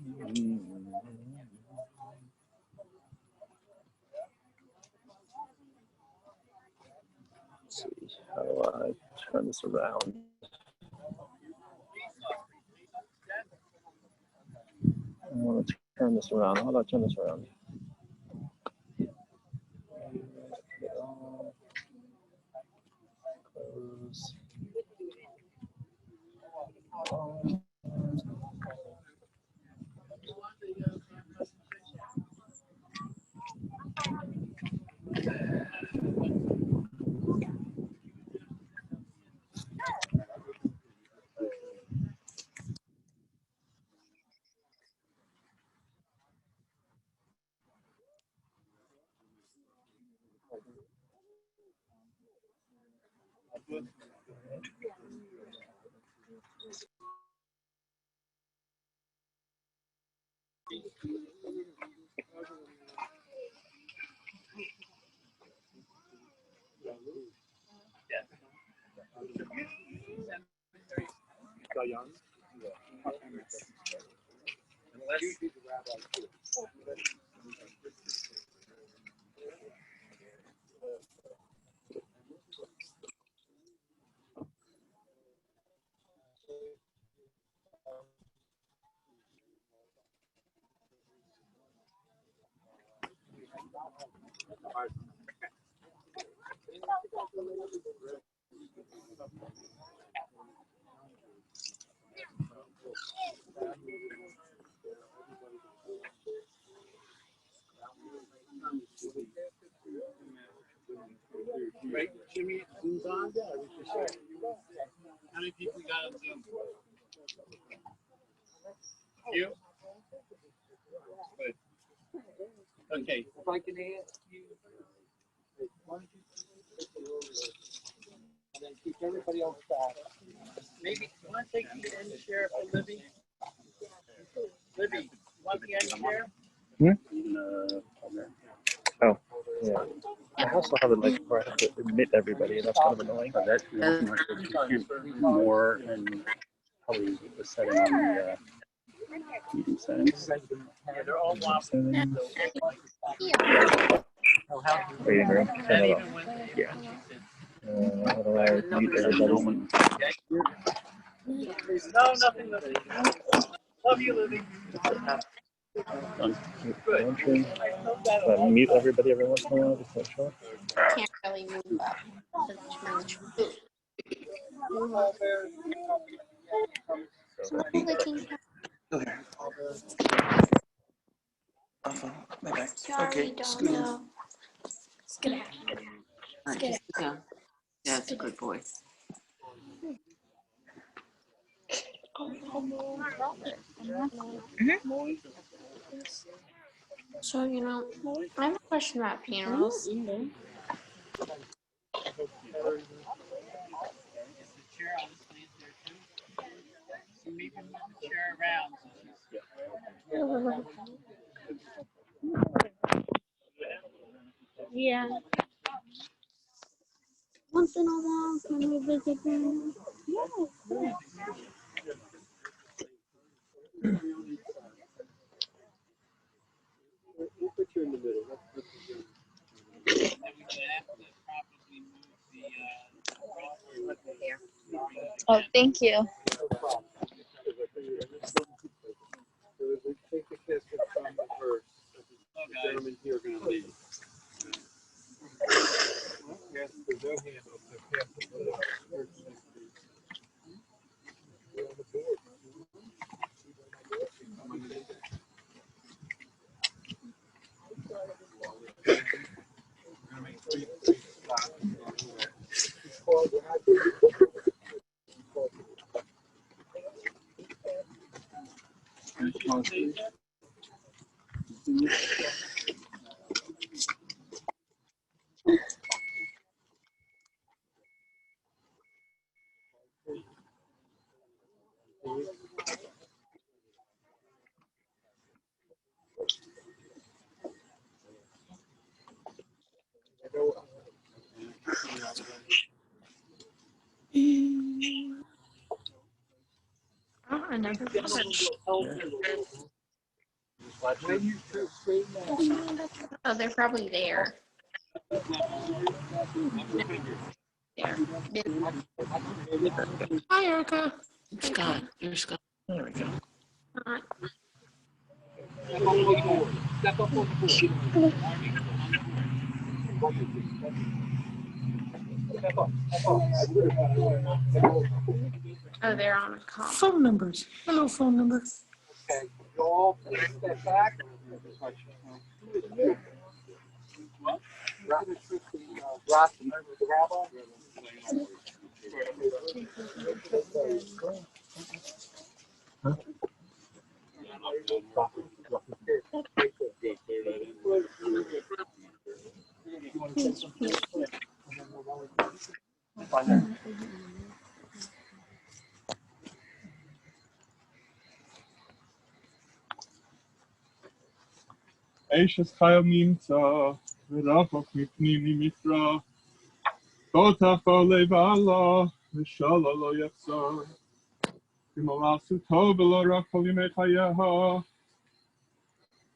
Let's see, how do I turn this around? I want to turn this around. How do I turn this around? Close. Right, Jimmy, Zoom's on? Yeah, we can share. How many people got on Zoom? You? Good. Okay. If I can ask you, why don't you take it over and then keep everybody else back? Maybe, you want to take the end share for Libby? Libby, you want the end share? Oh, yeah. I also have it like where I have to admit everybody, and that's kind of annoying. That you can more and probably the setting on the meeting settings. Yeah, they're all Waiting room. Turn it off. Yeah. How do I mute everybody? No, nothing. Love you, Libby. Mute everybody every once in a while, just make sure. Can't really move up. Go here. Bye-bye. Okay, scoot in. Scoot out. Right, just sit down. Yeah, that's a good boy. So, you know, I have a question about funerals. Yeah. Once in a while, can we visit them? Yeah. We'll put you in the middle. Oh, thank you. Take the casket from the first. The gentlemen here are going to leave. Yes, there's no handle. So pass it to the person next to you. You're on the board. Come underneath it. We're going to make three stops along the way. It's called Oh, I never thought. When you straighten that, Oh, they're probably there. There. Hi, Erica. Scott, there's Scott. There we go. Uh, step up on the board. Step up on the board. Step up. Oh, they're on a call. Phone numbers. Hello, phone numbers. Okay. You all please step back. Eishes Chayil Nimtza, V'rachok Mipnimi Mitra, Botafo Levala, V'shala Lo Yachzor, V'malasu Tov V'lo Rak Kol Yimei Chayeha,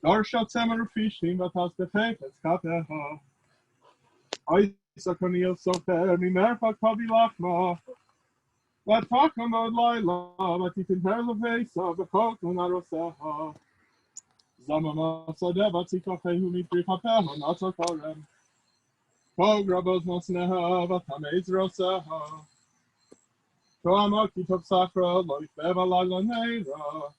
Darshat Tzemer Fishim V'tas B'chefetz Kateha, Oisa Konil Sofer Mimercha Kavi Lachma, V'takam Od Laila, V'titin Herlo V'esa, V'chok L'naroseha, Zamama Sadeva Tzikachehu Mitrichapeha Natzakorem, Kog Rabos Nosneha Vatamez Roseha, Toama Kitov Sakra Loif Beva Lala Neira,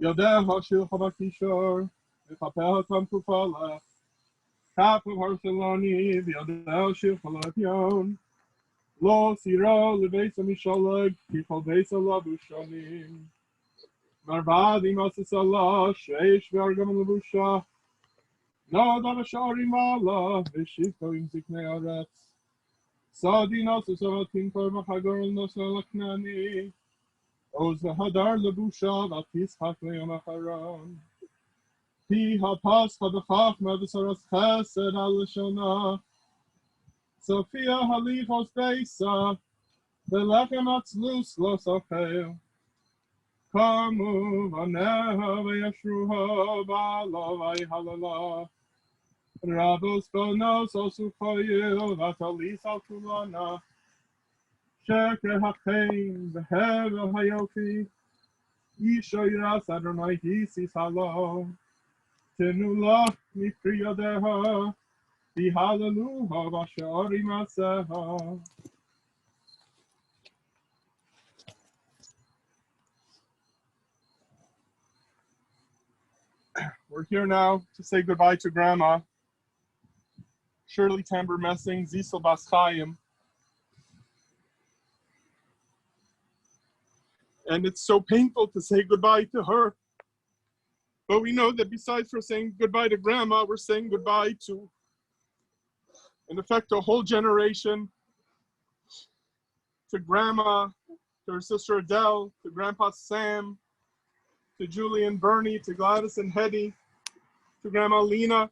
Yodeha Shilcha Vakishor, Vichapeha Tam Kufala, Kap of Harsalani, Yodeh Shilcha Latyon, Lo Sira Levesa Mishalag, Kifal Vesa Labushanim, Marvadi Masasala, Sheish Vergam Labusha, No Davashari Mala, Vishito in Zikne Aretz. Sadi Nasasavatin Kormahagor Nosalaknani. Oz the Hadar Labusha, Vatis Hakleon Acharon. Pi Hapas Hadachach Mavasaras Chesed Alishona. Sophia Halifos Beisa, Belechem Atzlus Los Ochel. Kamu Vaneha Vayashruha Balavai Halala. Rabos Bonos Osuchoyil Vatalis Alkulana Sheker Hakeim Behevel Hayofi Yishoiras Adonai Hisis Halo Tenula Mipriyadeha Vihalaluha Vashari Maseha. We're here now to say goodbye to Grandma Shirley Tamber Messing, Zisel Bas Chaim. And it's so painful to say goodbye to her. But we know that besides for saying goodbye to Grandma, we're saying goodbye to, in effect, a whole generation, to Grandma, to her sister Adele, to Grandpa Sam, to Julie and Bernie, to Gladys and Hetty, to Grandma Lena.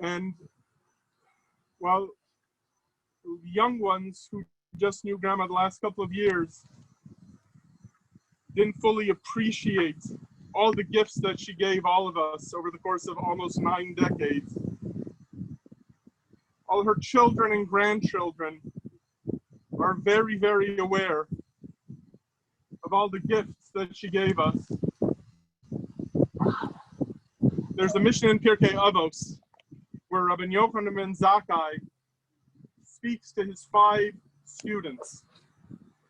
And while the young ones who just knew Grandma the last couple of years didn't fully appreciate all the gifts that she gave all of us over the course of almost 9 decades, all her children and grandchildren are very, very aware of all the gifts that she gave us. There's a mission in Pirkei Avos where Rabbi Yochanan ben Zakkai speaks to his 5 students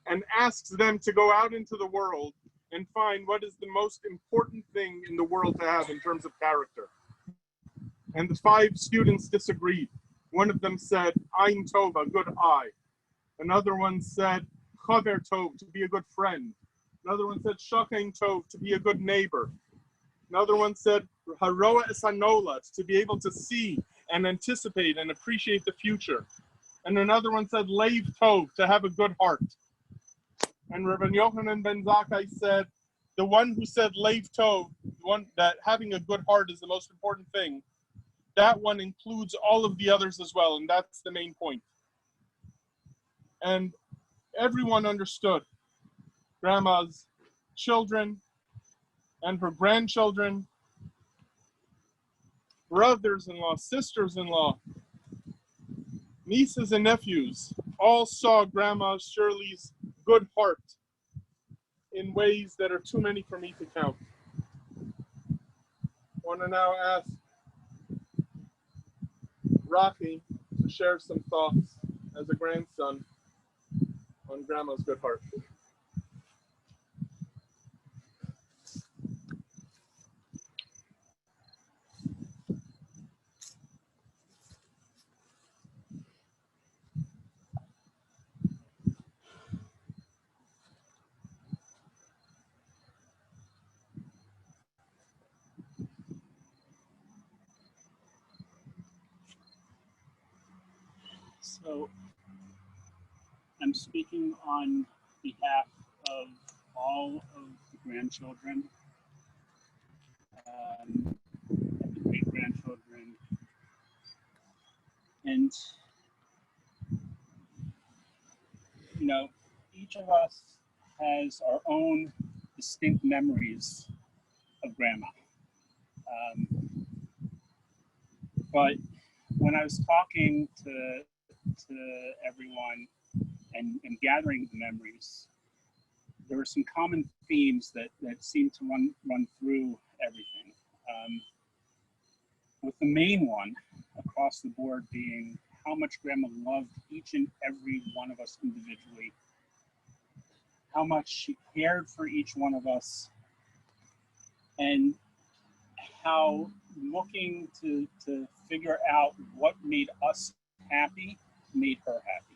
and asks them to go out into the world and find what is the most important thing in the world to have in terms of character. And the 5 students disagreed. One of them said, Ein Tov, a good eye. Another one said, Chaver Tov, to be a good friend. Another one said, Shakein Tov, to be a good neighbor. Another one said, Haroa Esanola, to be able to see and anticipate and appreciate the future. And another one said, Leiv Tov, to have a good heart. And Rabbi Yochanan ben Zakkai said, the one who said Leiv Tov, the one that having a good heart is the most important thing, that one includes all of the others as well, and that's the main point. And everyone understood grandma's children and her grandchildren, brothers-in-law, sisters-in-law, nieces and nephews, all saw Grandma Shirley's good heart in ways that are too many for me to count. I want to now ask Rocky to share some thoughts as a grandson on Grandma's good heart. So I'm speaking on behalf of all of the grandchildren, the great-grandchildren, and you know, each of us has our own distinct memories of Grandma. But when I was talking to everyone and gathering the memories, there were some common themes that seemed to run through everything. With the main one across the board being how much Grandma loved each and every one of us individually, how much she cared for each one of us, and how looking to figure out what made us happy made her happy.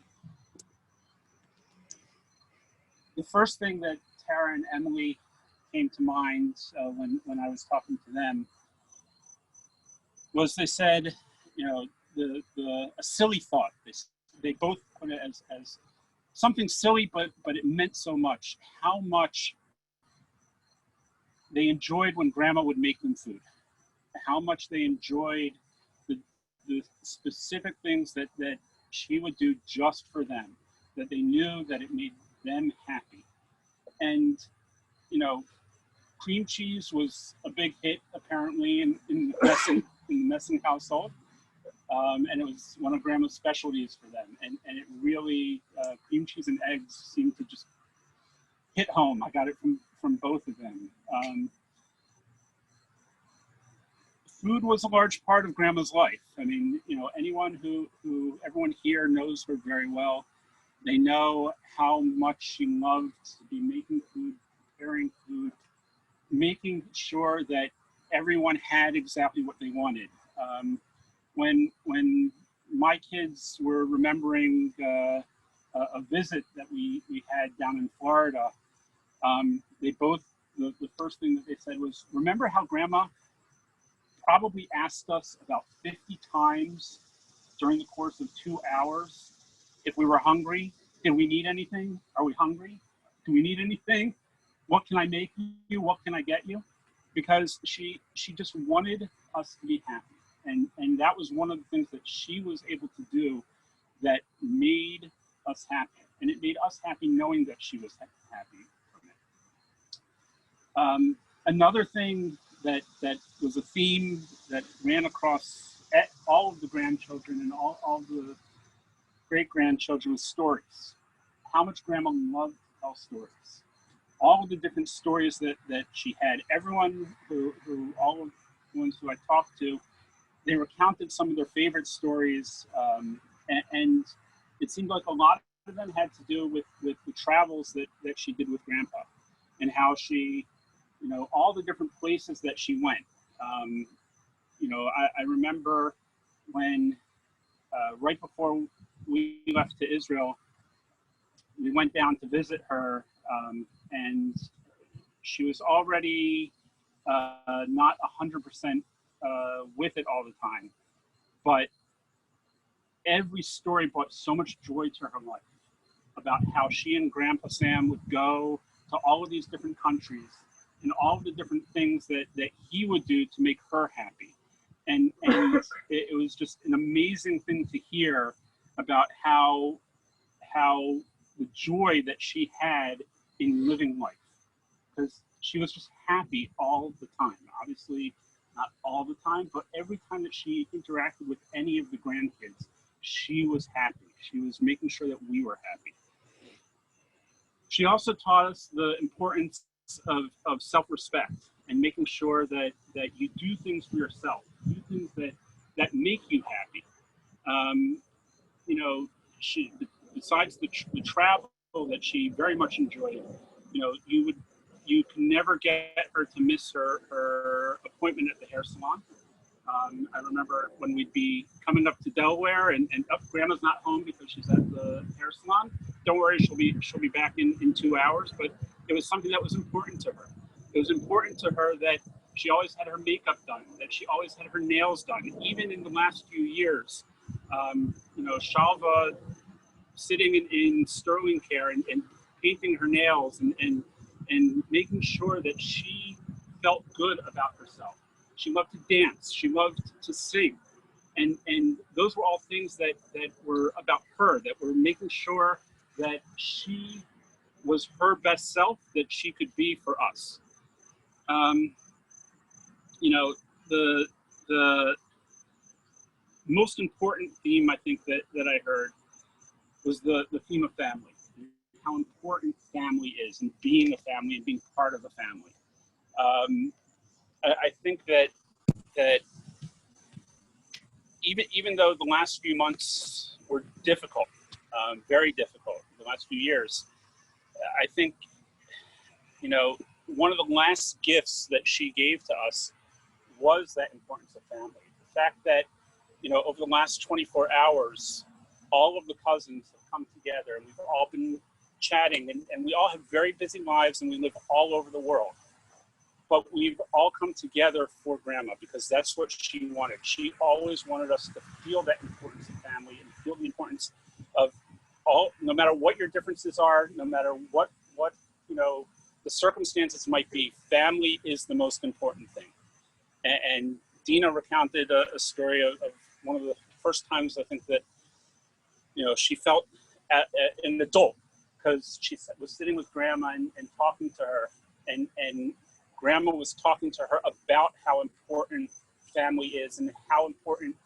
The first thing that Tara and Emily came to mind when I was talking to them was they said, you know, a silly thought. They both put it as something silly, but it meant so much. How much they enjoyed when Grandma would make them food. How much they enjoyed the specific things that she would do just for them, that they knew that it made them happy. And, you know, cream cheese was a big hit apparently in the Messing household. And it was one of Grandma's specialties for them. And it really, cream cheese and eggs seemed to just hit home. I got it from both of them. Food was a large part of Grandma's life. I mean, you know, everyone here knows her very well. They know how much she loved to be making food, preparing food, making sure that everyone had exactly what they wanted. When my kids were remembering a visit that we had down in Florida, they both, the first thing that they said was, remember how Grandma probably asked us about 50 times during the course of 2 hours if we were hungry? Did we need anything? Are we hungry? Do we need anything? What can I make you? What can I get you? Because she just wanted us to be happy. And that was one of the things that she was able to do that made us happy. And it made us happy knowing that she was happy from it. Another thing that was a theme that ran across all of the grandchildren and all the great-grandchildren was stories. How much Grandma loved to tell stories. All of the different stories that she had. Everyone all of the ones who I talked to, they recounted some of their favorite stories, and it seemed like a lot of them had to do with the travels that she did with Grandpa, and how she, you know, all the different places that she went. You know, I remember when right before we left to Israel, we went down to visit her, and she was already not 100% with it all the time, but every story brought so much joy to her life about how she and Grandpa Sam would go to all of these different countries and all of the different things that he would do to make her happy. And it was just an amazing thing to hear about how the joy that she had in living life, because she was just happy all the time. Obviously, not all the time, but every time that she interacted with any of the grandkids, she was happy. She was making sure that we were happy. She also taught us the importance of self-respect and making sure that you do things for yourself, do things that make you happy. You know, she, besides the travel that she very much enjoyed, you know, you can never get her to miss her appointment at the hair salon. I remember when we'd be coming up to Delaware and Grandma's not home because she's at the hair salon. Don't worry, she'll be back in 2 hours. But it was something that was important to her. It was important to her that she always had her makeup done, that she always had her nails done. Even in the last few years, you know, Shalva sitting in Sterling Care and painting her nails and making sure that she felt good about herself. She loved to dance. She loved to sing. And those were all things that were about her, that were making sure that she was her best self that she could be for us. You know, the most important theme I think that I heard was the theme of family, how important family is, and being a family and being part of a family. I think that even though the last few months were difficult, very difficult, the last few years, I think, you know, one of the last gifts that she gave to us was that importance of family. The fact that, you know, over the last 24 hours, all of the cousins have come together and we've all been chatting, and we all have very busy lives and we live all over the world. But we've all come together for Grandma because that's what she wanted. She always wanted us to feel that importance of family and feel the importance of all, no matter what your differences are, no matter what you know, the circumstances might be, family is the most important thing. And Dina recounted a story of one of the first times I think that, you know, she felt an adult, because she was sitting with Grandma and talking to her, and Grandma was talking to her about how important family is and how important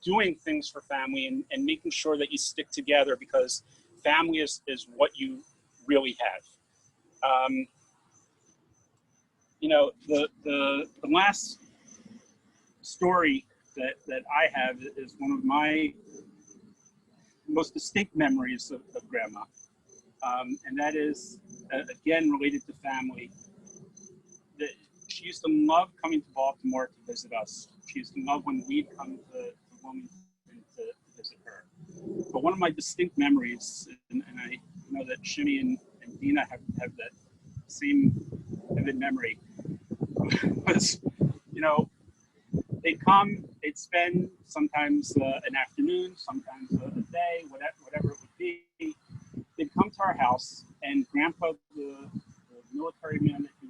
doing things for family and making sure that you stick together, because family is what you really have. You know, the last story that I have is one of my most distinct memories of Grandma. And that is, again, related to family. She used to love coming to Baltimore to visit us. She used to love when we'd come to Wilmington to visit her. But one of my distinct memories, and I know that Shimmy and Dina have that same vivid memory, was, you know, they'd come, they'd spend sometimes an afternoon, sometimes a day, whatever it would be. They'd come to our house, and Grandpa, the military man that he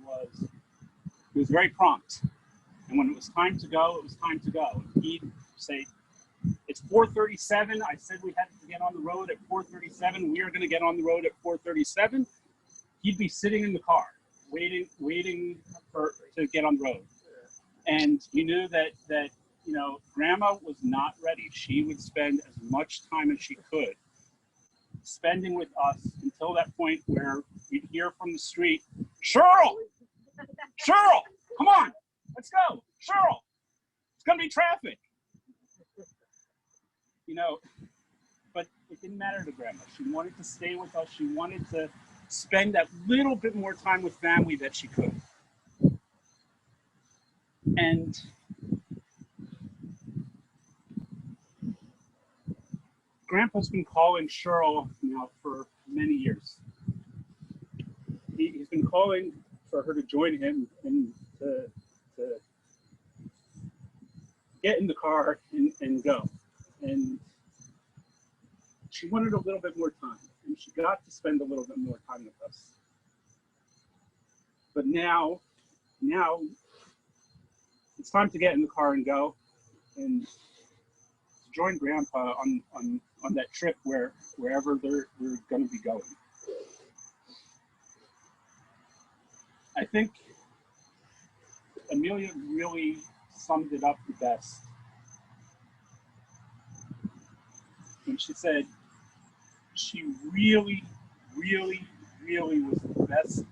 was very prompt. And when it was time to go, it was time to go. He'd say, "It's 4:37. I said we had to get on the road at 4:37. We are going to get on the road at 4:37. He'd be sitting in the car, waiting to get on the road. And you knew that you know, Grandma was not ready. She would spend as much time as she could spending with us until that point where we'd hear from the street, Cheryl, come on, let's go, Cheryl, it's gonna be traffic. You know, but it didn't matter to Grandma. She wanted to stay with us. She wanted to spend that little bit more time with family that she could. And Grandpa's been calling Cheryl now for many years. He's been calling for her to join him and to get in the car and go. And she wanted a little bit more time, and she got to spend a little bit more time with us. But now it's time to get in the car and go, and to join Grandpa on that trip wherever we're going to be going. I think Amelia really summed it up the best when she said she really, really, really was the best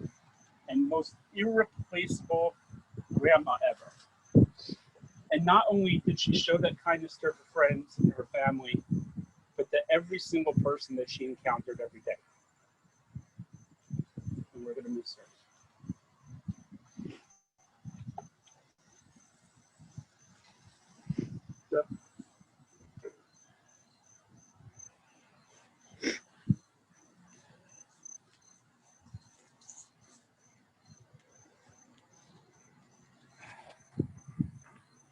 and most irreplaceable grandma ever. And not only did she show that kindness to her friends and her family, but to every single person that she encountered every day. And we're going to miss her.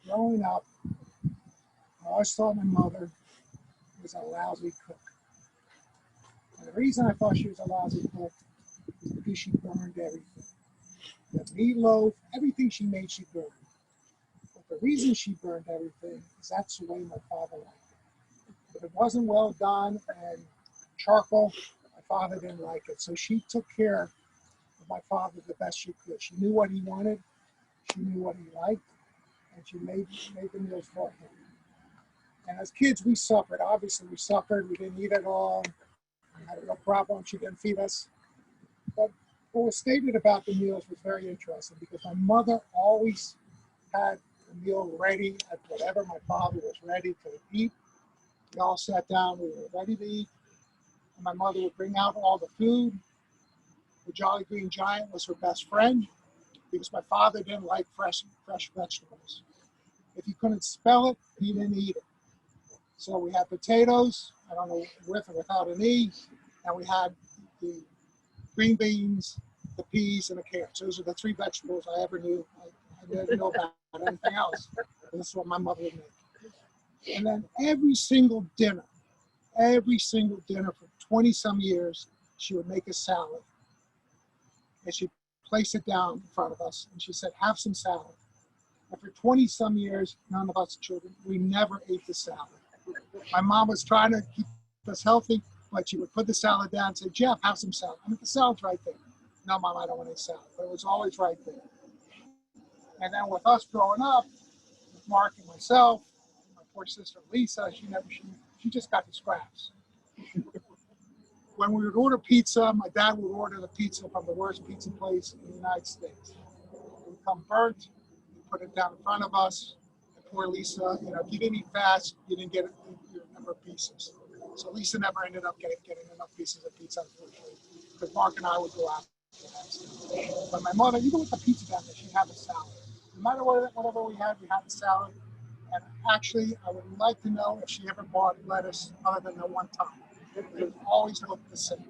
Growing up, I always thought my mother was a lousy cook. And the reason I thought she was a lousy cook is because she burned everything. The meatloaf, everything she made, she burned. But the reason she burned everything is that's the way my father liked it. If it wasn't well done and charcoal, my father didn't like it. So she took care of my father the best she could. She knew what he wanted, she knew what he liked, and she made the meals for him. And as kids, we suffered. Obviously, we suffered. We didn't eat at all. We had no problem. She didn't feed us. But what was stated about the meals was very interesting because my mother always had the meal ready at whatever my father was ready to eat. We all sat down. We were ready to eat. And my mother would bring out all the food. The Jolly Green Giant was her best friend because my father didn't like fresh vegetables. If he couldn't spell it, he didn't eat it. So we had potatoes, I don't know, with or without an E, and we had the green beans, the peas, and the carrots. Those are the three vegetables I ever knew. I didn't know about anything else. This is what my mother would make. And then every single dinner for 20-some years, she would make a salad. And she'd place it down in front of us, and she said, have some salad. And for 20-some years, none of us children, we never ate the salad. My mom was trying to keep us healthy, but she would put the salad down and say, Jeff, have some salad. I mean, the salad's right there. No, Mom, I don't want any salad. But it was always right there. And then with us growing up, with Mark and myself, my poor sister Lisa, she just got the scraps. When we would order pizza, my dad would order the pizza from the worst pizza place in the United States. It would come burnt, he'd put it down in front of us. Poor Lisa, if you didn't eat fast, you didn't get your number of pieces. So Lisa never ended up getting enough pieces of pizza, unfortunately, because Mark and I would go out for that. But my mother, even with the pizza down there, she'd have a salad. No matter whatever we had the salad. And actually, I would like to know if she ever bought lettuce other than the one time. It always looked the same.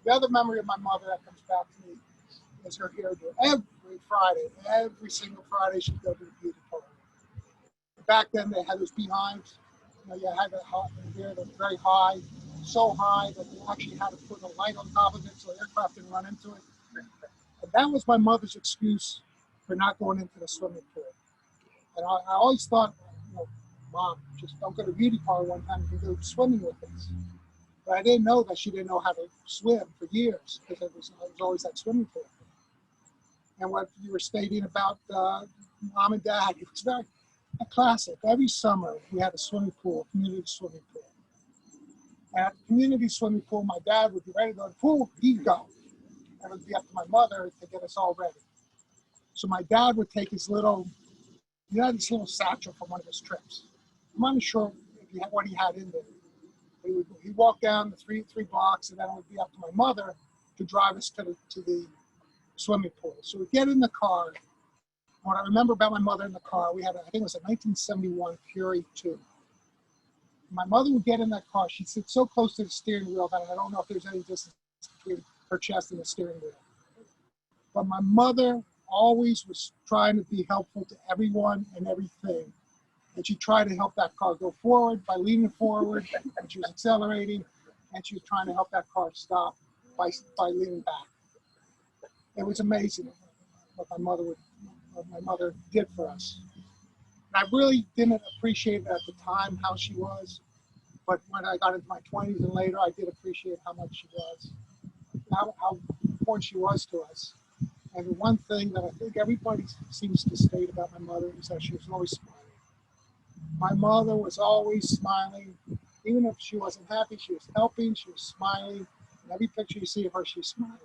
The other memory of my mother that comes back to me is her hairdo. Every single Friday, she'd go to the beauty parlor. Back then, they had those beehives. You had the hair that was very high, so high that they actually had to put a light on top of it so the aircraft didn't run into it. And that was my mother's excuse for not going into the swimming pool. And I always thought, Mom, just don't go to the beauty parlor one time, you can go swimming with us. But I didn't know that she didn't know how to swim for years because it was always that swimming pool. And what you were stating about Mom and Dad, it was very a classic. Every summer we had a swimming pool, community swimming pool. And at the community swimming pool, my dad would be ready to go to the pool, he'd go. And it would be up to my mother to get us all ready. So my dad would take his little satchel from one of his trips. I'm not sure what he had in there. He'd walk down the three blocks, and then it would be up to my mother to drive us to the swimming pool. So we'd get in the car. What I remember about my mother in the car, we had, I think it was a 1971 Fury 2. My mother would get in that car. She'd sit so close to the steering wheel that I don't know if there's any distance between her chest and the steering wheel. But my mother always was trying to be helpful to everyone and everything. And she tried to help that car go forward by leaning forward, and she was accelerating, and she was trying to help that car stop by leaning back. It was amazing what my mother did for us. And I really didn't appreciate it at the time how she was, but when I got into my 20s and later, I did appreciate how much she was, how important she was to us. And the one thing that I think everybody seems to state about my mother is that she was always smiling. My mother was always smiling. Even if she wasn't happy, she was helping, she was smiling. In every picture you see of her, she's smiling.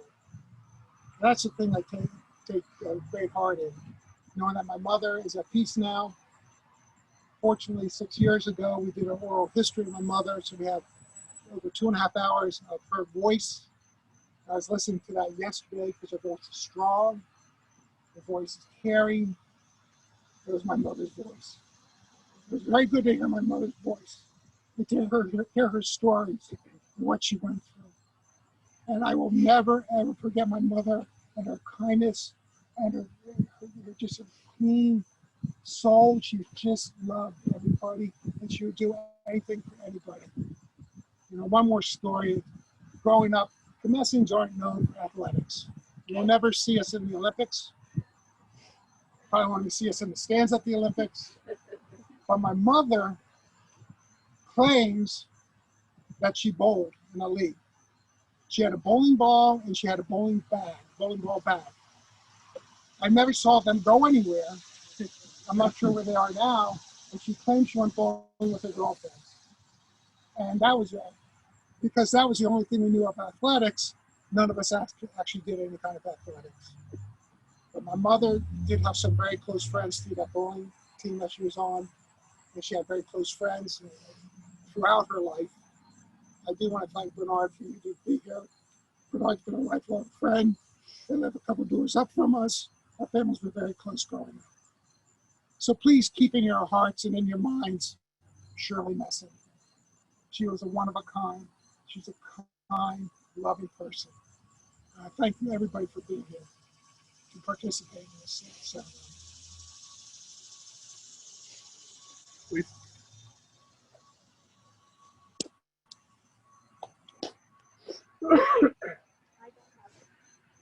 That's the thing I take great heart in, knowing that my mother is at peace now. Fortunately, 6 years ago, we did an oral history of my mother, so we have over 2.5 hours of her voice. I was listening to that yesterday because her voice is strong, her voice is caring. It was my mother's voice. It was very good to hear my mother's voice, and to hear her stories and what she went through. And I will never, ever forget my mother and her kindness and her just a clean soul. She just loved everybody, and she would do anything for anybody. You know, one more story. Growing up, the Messings aren't known for athletics. You'll never see us in the Olympics. Probably want to see us in the stands at the Olympics. But my mother claims that she bowled in a league. She had a bowling ball and she had a bowling ball bag. I never saw them go anywhere. I'm not sure where they are now, but she claims she went bowling with her girlfriends. And that was because that was the only thing we knew about athletics. None of us actually did any kind of athletics. But my mother did have some very close friends through that bowling team that she was on, and she had very close friends throughout her life. I do want to thank Bernard for you to be here. Bernard's been a lifelong friend. They live a couple doors up from us. Our families were very close growing up. So please keep in your hearts and in your minds Shirley Messing. She was a one of a kind. She's a kind, loving person. Thank you everybody for being here to participate in this ceremony.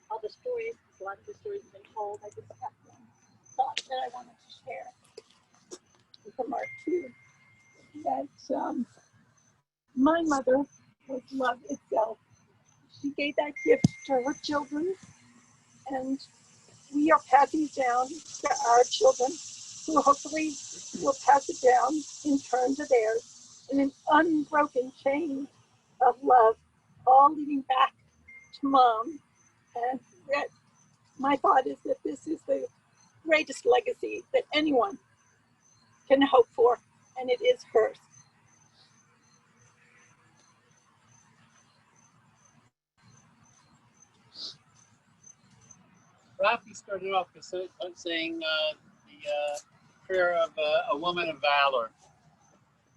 All the stories, a lot of the stories have been told. I just have one thought that I wanted to share from Mark too. That my mother was love itself. She gave that gift to her children, and we are passing it down to our children, who hopefully will pass it down in turn to theirs in an unbroken chain of love, all leading back to mom. And that my thought is that this is the greatest legacy that anyone can hope for, and it is hers. Rafi started off with saying the prayer of a woman of valor.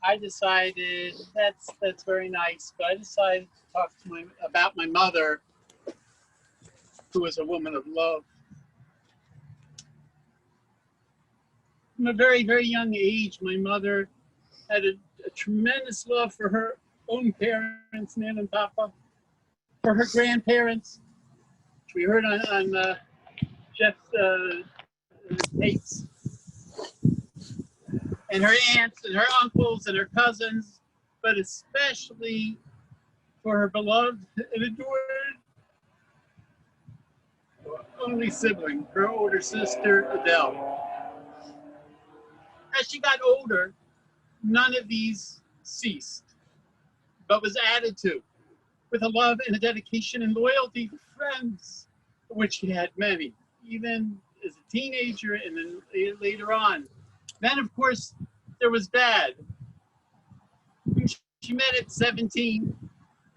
I decided that's very nice, but I decided to talk to about my mother, who was a woman of love. From a very, very young age, my mother had a tremendous love for her own parents, Nan and Papa, for her grandparents, which we heard on Jeff's tapes, and her aunts and her uncles and her cousins, but especially for her beloved and adored only sibling, her older sister, Adele. As she got older, none of these ceased, but was added to with a love and a dedication and loyalty to friends, of which she had many, even as a teenager and then later on. Then, of course, there was Dad, whom she met at 17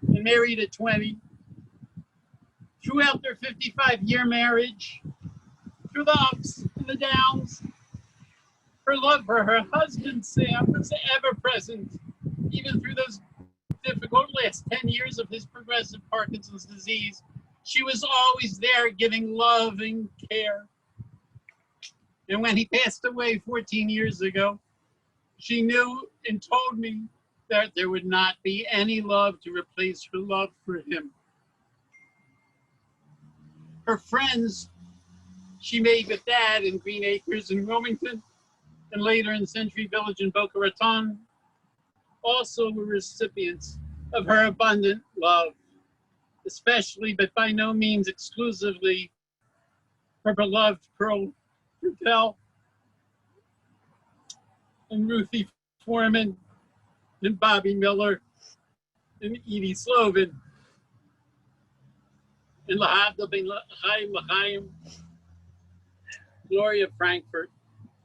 and married at 20. Throughout their 55-year marriage, through the ups and the downs, her love for her husband, Sam, was ever present, even through those difficult last 10 years of his progressive Parkinson's disease. She was always there giving love and care. And when he passed away 14 years ago, she knew and told me that there would not be any love to replace her love for him. Her friends she made with Dad in Green Acres in Wilmington, and later in Century Village in Boca Raton, also were recipients of her abundant love, especially, but by no means exclusively, her beloved Pearl Patel, and Ruthie Foreman, and Bobby Miller, and Edie Slovin, and Lahavda Ben L'chaim, Gloria Frankfurt,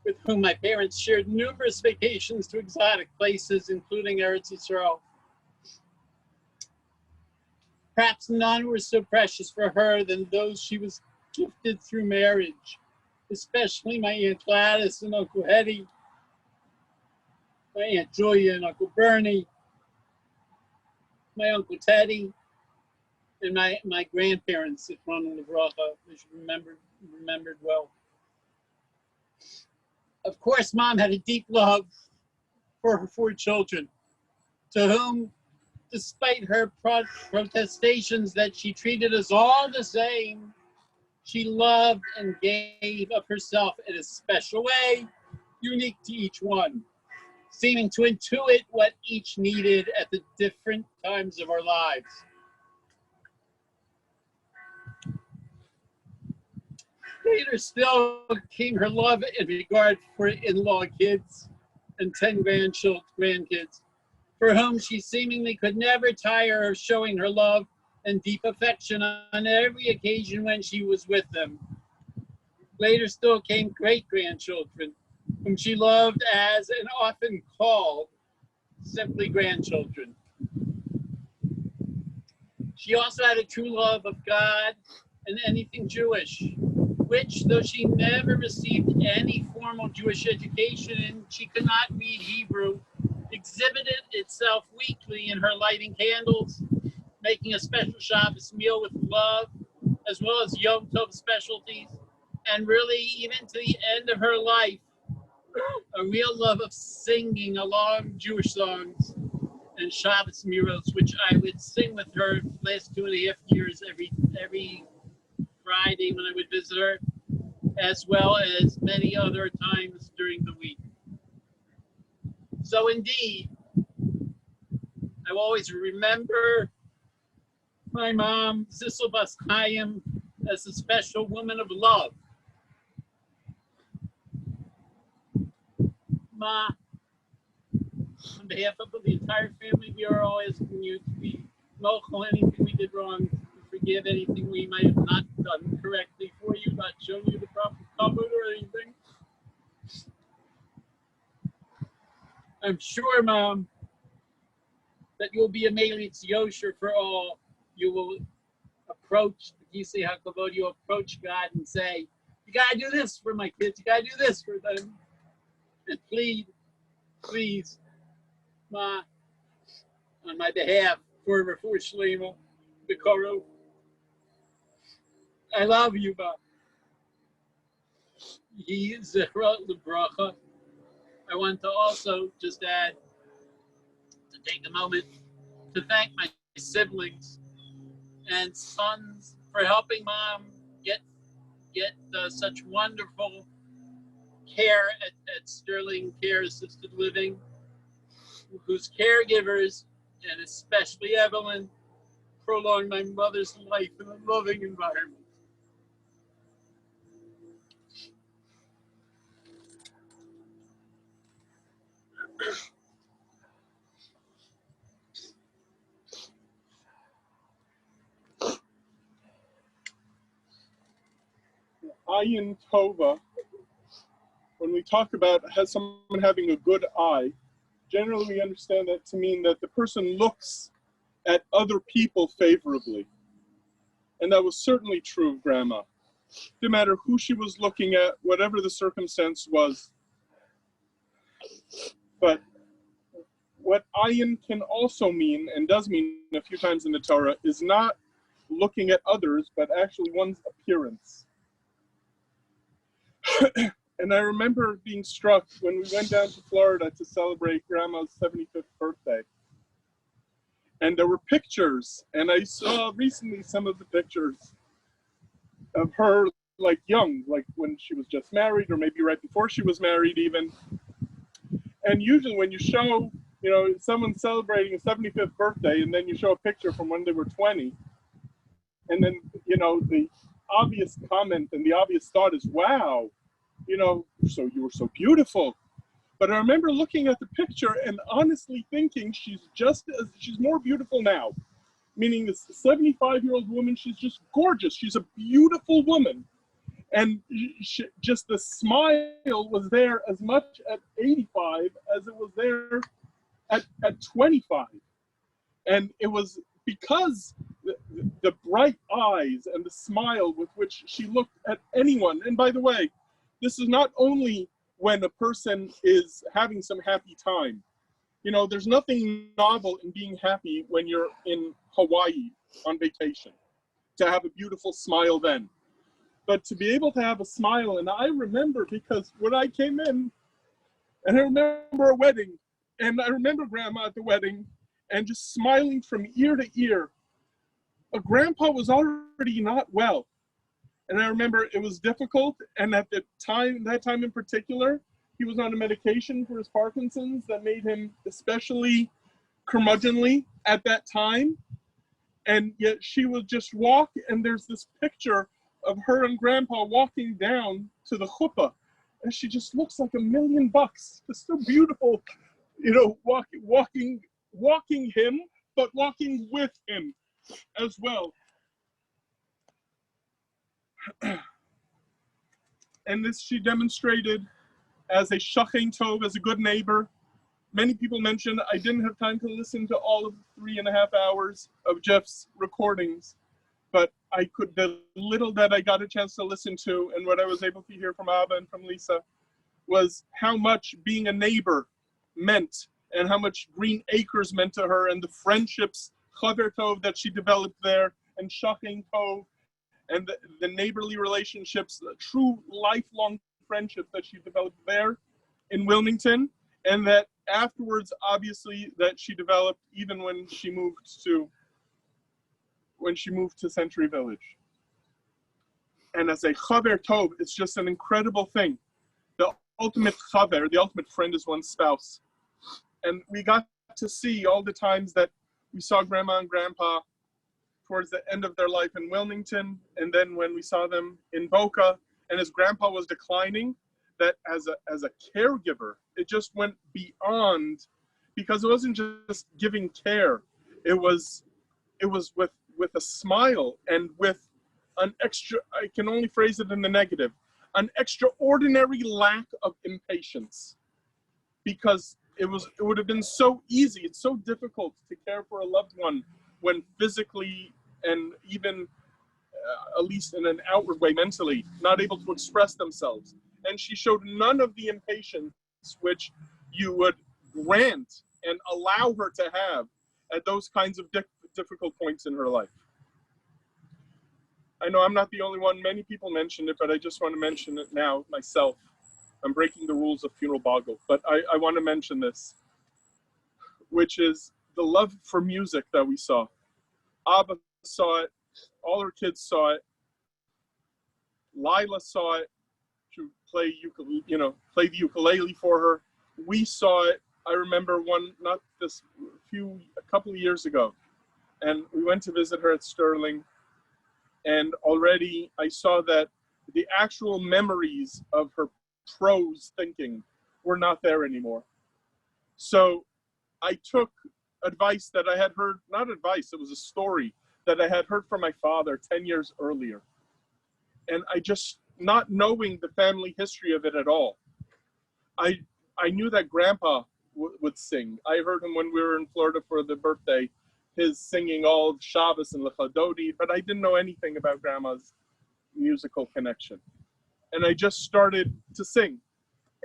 with whom my parents shared numerous vacations to exotic places, including Eretz Yisrael. Perhaps none were so precious for her than those she was gifted through marriage, especially my Aunt Gladys and Uncle Hetty, my Aunt Julia and Uncle Bernie, my Uncle Teddy, and my grandparents at Ronald Levracha, which remembered well. Of course, Mom had a deep love for her 4 children, to whom, despite her protestations that she treated us all the same, she loved and gave of herself in a special way, unique to each one, seeming to intuit what each needed at the different times of our lives. Later still came her love and regard for in-law kids and 10 grandkids, for whom she seemingly could never tire of showing her love and deep affection on every occasion when she was with them. Later still came great-grandchildren, whom she loved as and often called simply grandchildren. She also had a true love of God and anything Jewish, which, though she never received any formal Jewish education and she could not read Hebrew, exhibited itself weekly in her lighting candles, making a special Shabbos meal with love, as well as Yom Tov specialties, and really, even to the end of her life, a real love of singing along Jewish songs and Shabbos miros, which I would sing with her the last 2.5 years every Friday when I would visit her, as well as many other times during the week. So indeed, I will always remember my mom, Sissel Bas Chaim, as a special woman of love. Ma, on behalf of the entire family, we are all asking you to be mochel anything we did wrong, to forgive anything we might have not done correctly for you, not shown you the proper cover or anything. I'm sure, Mom, that you'll be a Melitz Yosher for all. You will approach the Gisei HaKavod, you approach God and say, you gotta do this for my kids, you gotta do this for them. And please, Ma, on my behalf, for Shlema, the Koro. I love you, Ma. He Zechra L'Bracha. I want to also just add, to take a moment to thank my siblings and sons for helping Mom get such wonderful care at Sterling Care Assisted Living, whose caregivers, and especially Evelyn, prolonged my mother's life in a loving environment. Ayin Tova, when we talk about someone having a good eye, generally we understand that to mean that the person looks at other people favorably. And that was certainly true of Grandma. No matter who she was looking at, whatever the circumstance was. But what ayin can also mean, and does mean a few times in the Torah, is not looking at others, but actually one's appearance. And I remember being struck when we went down to Florida to celebrate Grandma's 75th birthday. And there were pictures, and I saw recently some of the pictures of her like young, like when she was just married, or maybe right before she was married even. And usually when you show, someone celebrating a 75th birthday, and then you show a picture from when they were 20, and then, obvious comment and the obvious thought is, wow, you know, so you were so beautiful. But I remember looking at the picture and honestly thinking she's more beautiful now. Meaning this 75-year-old woman, she's just gorgeous. She's a beautiful woman. And just the smile was there as much at 85 as it was there at 25. And it was because the bright eyes and the smile with which she looked at anyone. And by the way, this is not only when a person is having some happy time. You know, there's nothing novel in being happy when you're in Hawaii on vacation, to have a beautiful smile then. But to be able to have a smile, and I remember because when I came in, and I remember a wedding, and I remember Grandma at the wedding, and just smiling from ear to ear. Grandpa was already not well. And I remember it was difficult, and at that time in particular, he was on a medication for his Parkinson's that made him especially curmudgeonly at that time. And yet she would just walk, and there's this picture of her and Grandpa walking down to the chuppah, and she just looks like $1,000,000. Just so beautiful, you know, walking him, but walking with him as well. And this she demonstrated as a shachen tov, as a good neighbor. Many people mentioned I didn't have time to listen to all of the 3.5 hours of Jeff's recordings, but the little that I got a chance to listen to and what I was able to hear from Abba and from Lisa was how much being a neighbor meant and how much Green Acres meant to her, and the friendships, chaver tov, that she developed there, and shachen tov, and the neighborly relationships, the true lifelong friendship that she developed there in Wilmington, and that afterwards, obviously, that she developed even when she moved to Century Village. And as a chaver tov, it's just an incredible thing. The ultimate chaver, the ultimate friend, is one's spouse. And we got to see all the times that we saw Grandma and Grandpa towards the end of their life in Wilmington, and then when we saw them in Boca, and as Grandpa was declining, that as a caregiver, it just went beyond, because it wasn't just giving care, it was with a smile and with an extra, I can only phrase it in the negative, an extraordinary lack of impatience, because it would have been so easy. It's so difficult to care for a loved one when physically and even at least in an outward way, mentally, not able to express themselves. And she showed none of the impatience which you would grant and allow her to have at those kinds of difficult points in her life. I know I'm not the only one. Many people mentioned it, but I just want to mention it now myself. I'm breaking the rules of funeral boggle, but I want to mention this, which is the love for music that we saw. Abba saw it. All her kids saw it. Lila saw it. She would play the ukulele for her. We saw it. I remember a couple of years ago, and we went to visit her at Sterling, and already I saw that the actual memories of her prose thinking were not there anymore. So I took advice that I had heard, not advice, it was a story that I had heard from my father 10 years earlier. And I just, not knowing the family history of it at all, I knew that Grandpa would sing. I heard him when we were in Florida for the birthday, his singing all of Shabbos and Lechadodi, but I didn't know anything about Grandma's musical connection. And I just started to sing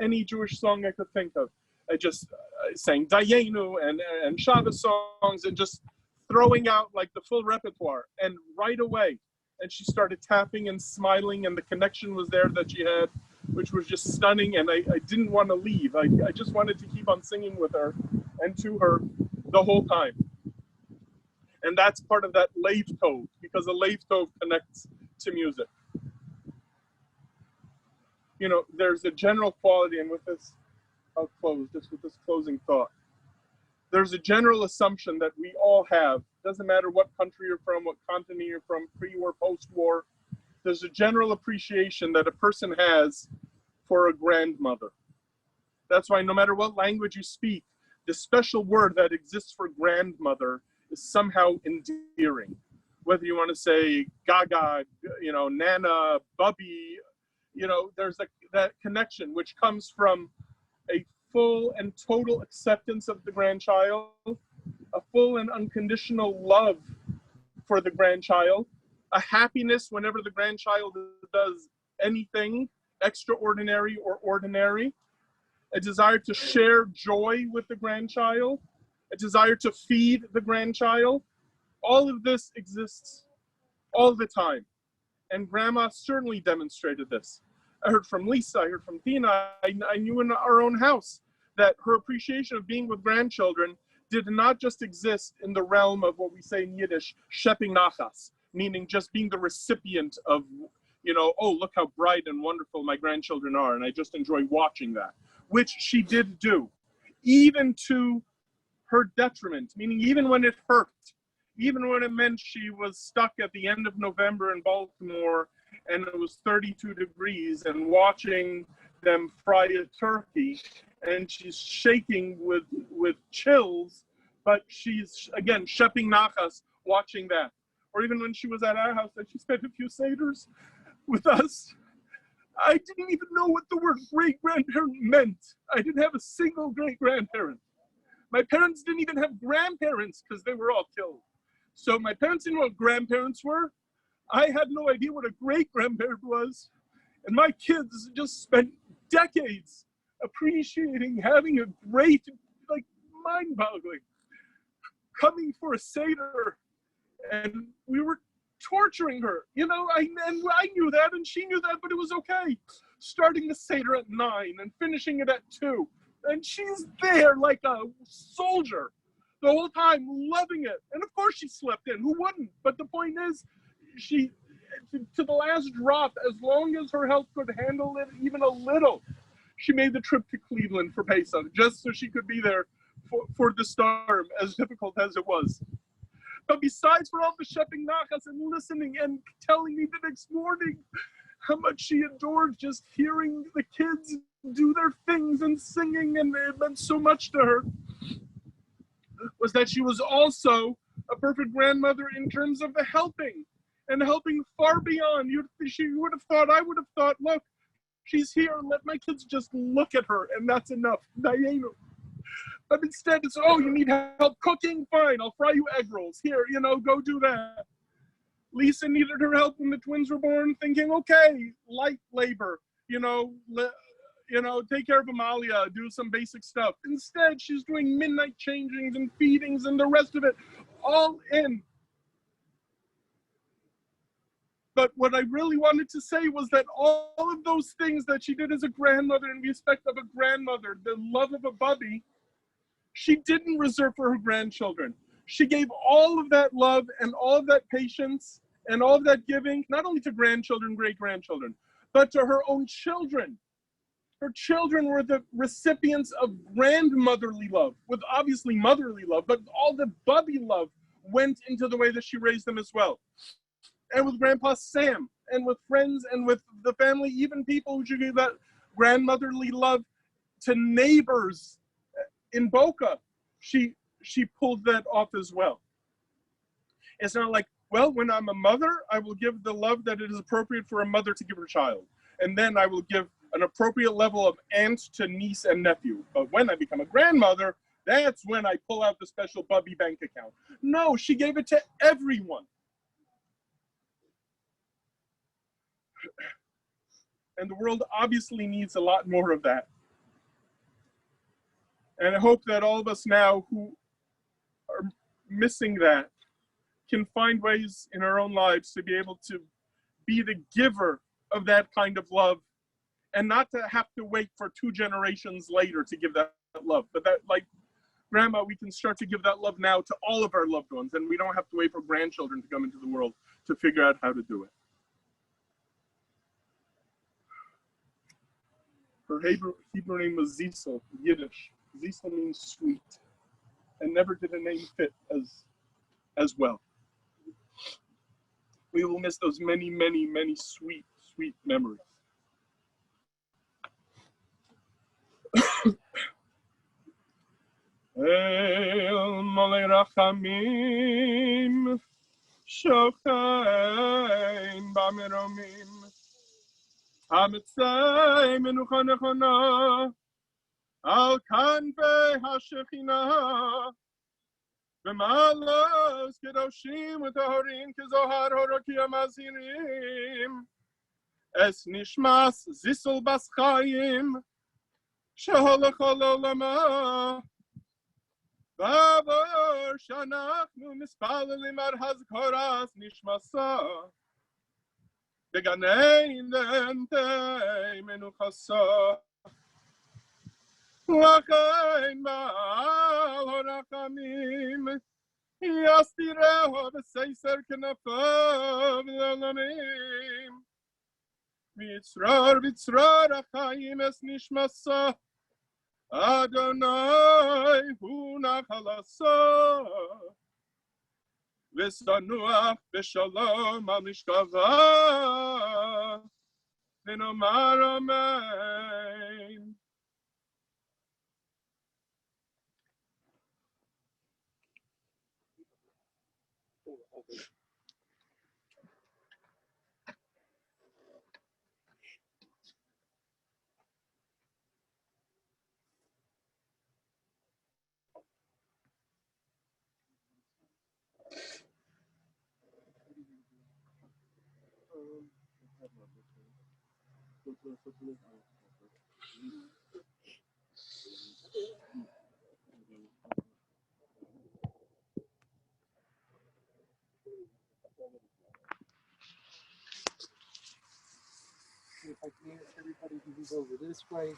any Jewish song I could think of. I just sang Dayenu and Shabbos songs, and just throwing out like the full repertoire. And right away, and she started tapping and smiling, and the connection was there that she had, which was just stunning. And I didn't want to leave. I just wanted to keep on singing with her and to her the whole time. And that's part of that Leiv Tov, because the Leiv Tov connects to music. You know, there's a general quality, and with this, I'll close just with this closing thought. There's a general assumption that we all have, doesn't matter what country you're from, what continent you're from, pre-war, post-war, there's a general appreciation that a person has for a grandmother. That's why no matter what language you speak, the special word that exists for grandmother is somehow endearing. Whether you want to say gaga, nana, bubby, there's that connection which comes from a full and total acceptance of the grandchild, a full and unconditional love for the grandchild, a happiness whenever the grandchild does anything extraordinary or ordinary, a desire to share joy with the grandchild, a desire to feed the grandchild. All of this exists all the time. And Grandma certainly demonstrated this. I heard from Lisa, I heard from Tina, I knew in our own house that her appreciation of being with grandchildren did not just exist in the realm of what we say in Yiddish, shepping nachas, meaning just being the recipient of, oh, look how bright and wonderful my grandchildren are, and I just enjoy watching that, which she did do, even to her detriment, meaning even when it hurt, even when it meant she was stuck at the end of November in Baltimore and it was 32 degrees and watching them fry a turkey and she's shaking with chills, but she's, again, shepping nachas watching that. Or even when she was at our house and she spent a few seders with us, I didn't even know what the word great-grandparent meant. I didn't have a single great-grandparent. My parents didn't even have grandparents because they were all killed. So my parents didn't know what grandparents were. I had no idea what a great-grandparent was. And my kids just spent decades appreciating having a great, mind-boggling, coming for a Seder. And we were torturing her, and I knew that and she knew that, but it was okay. Starting the Seder at 9 and finishing it at 2. And she's there like a soldier the whole time, loving it. And of course she slept in, who wouldn't? But the point is, she, to the last drop, as long as her health could handle it even a little, she made the trip to Cleveland for Pesach, just so she could be there for the storm, as difficult as it was. But besides for all the shepping nachas and listening and telling me the next morning how much she adored just hearing the kids do their things and singing, and it meant so much to her, was that she was also a perfect grandmother in terms of the helping, and helping far beyond. She would have thought, I would have thought, look, she's here, let my kids just look at her, and that's enough. Dayenu. But instead it's, oh, you need help cooking? Fine, I'll fry you egg rolls. Here, go do that. Lisa needed her help when the twins were born, thinking, okay, light labor, take care of Amalia, do some basic stuff. Instead, she's doing midnight changings and feedings and the rest of it, all in. But what I really wanted to say was that all of those things that she did as a grandmother in respect of a grandmother, the love of a bubby, she didn't reserve for her grandchildren. She gave all of that love and all of that patience and all of that giving, not only to grandchildren, great-grandchildren, but to her own children. Her children were the recipients of grandmotherly love, with obviously motherly love, but all the bubby love went into the way that she raised them as well. And with Grandpa Sam, and with friends, and with the family, even people who she gave that grandmotherly love to neighbors in Boca, she pulled that off as well. It's not like, well, when I'm a mother, I will give the love that it is appropriate for a mother to give her child. And then I will give an appropriate level of aunt to niece and nephew. But when I become a grandmother, that's when I pull out the special bubby bank account. No, she gave it to everyone. And the world obviously needs a lot more of that. And I hope that all of us now who are missing that can find ways in our own lives to be able to be the giver of that kind of love, and not to have to wait for 2 generations later to give that love. But that, like Grandma, we can start to give that love now to all of our loved ones, and we don't have to wait for grandchildren to come into the world to figure out how to do it. Her Hebrew name was Zisel, Yiddish. Zisel means sweet, and never did a name fit as well. We will miss those many, many, many sweet, sweet memories. El Malei Rachamim Shochein Bameromim Hamitzei Menucha Nechona Al Kanvei HaShechina V'malos Kedoshim V'tahorim Kezohar Horokia Mazirim Es Nishmas Zisel Bas Chaim Sheholach Ololama Bavor Shanachnu Mispalalim Ar Hazkoras Nishmasa Beganein Dentei Menuchasa Lachain Baal Horachamim Yastireho V'Seiser Kenafav L'Olamim Vitzrar Achayim Es Nishmasa Adonai Hu Nachalasa V'Sanuach V'Shalom Al Mishkava V'Nomar Amen. If I can, everybody can move over this way.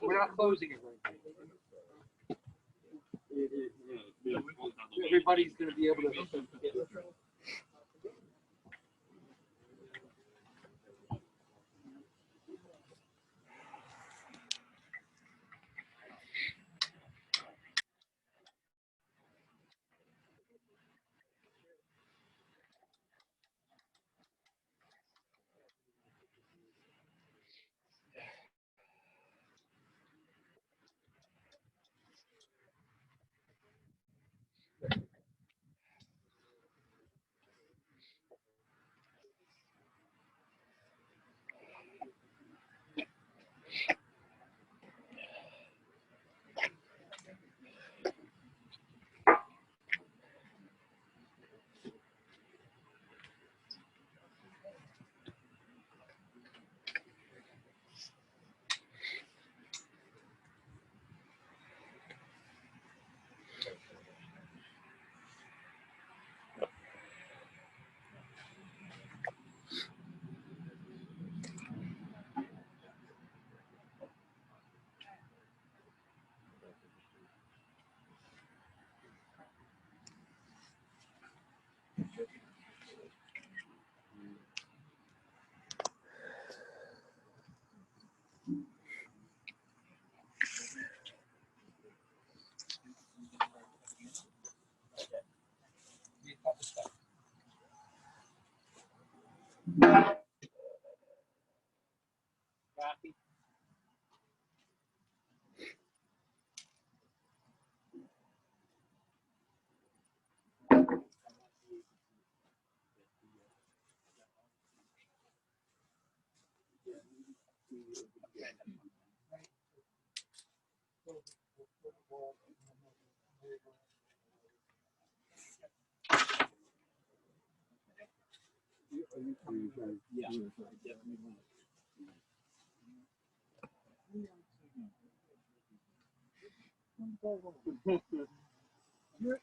We're not closing it right now. Everybody's going to be able to. Kathy? Yeah, definitely.